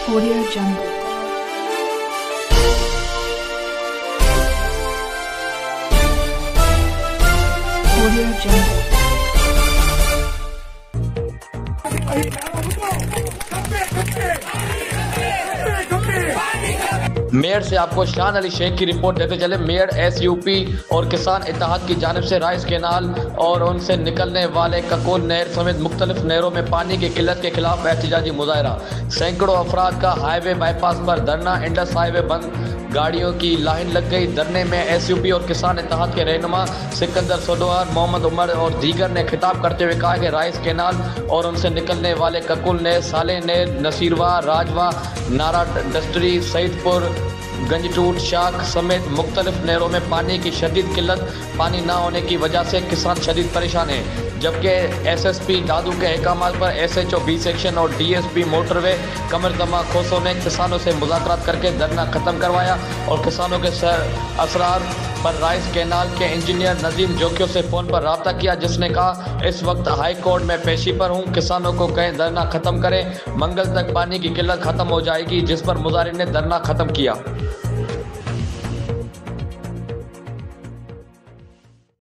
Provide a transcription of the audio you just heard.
Audio Jungle. Audio Jungle. Mayor से आपको शान अली शेख की रिपोर्ट देते चले। मेयर एसयूपी और किसान इत्तेहाद की जानिब से राइस कैनाल और उनसे निकलने वाले ककोल नहर समेत मुख्तलिफ नहरों में पानी की किल्लत के खिलाफ एहतजाजी मुजाहरा। सैकड़ों अफराद का हाईवे बाईपास पर धरना। इंडस हाईवे बंद, गाड़ियों की लाइन लग गई। धरने में एसयूपी और किसान इत्तेहाद के रहनुमा सिकंदर सोडवार, मोहम्मद उमर और दीगर ने खिताब करते हुए कहा कि राइस कैनाल और उनसे निकलने वाले ककुल नहर, साले नहर, नसीरवा, राजवा, नारा डस्ट्री, सईदपुर, गंजटूट, शाख समेत मुख्तलिफ नहरों में पानी की शदीद किल्लत। पानी ना होने की वजह से किसान शदीद परेशान हैं, जबकि एसएसपी दादू के अहकाम पर एसएचओ बी सेक्शन और डीएसपी मोटरवे कमर दमा खोसों ने किसानों से मुज़ाकरात करके धरना ख़त्म करवाया और किसानों के असरार पर राइस कैनाल के इंजीनियर नजीम जोकियों से फ़ोन पर रब्ता किया, जिसने कहा इस वक्त हाई कोर्ट में पेशी पर हूँ, किसानों को कहें धरना ख़त्म करें, मंगल तक पानी की किल्लत ख़त्म हो जाएगी, जिस पर मुजाहिरीन ने धरना ख़त्म किया।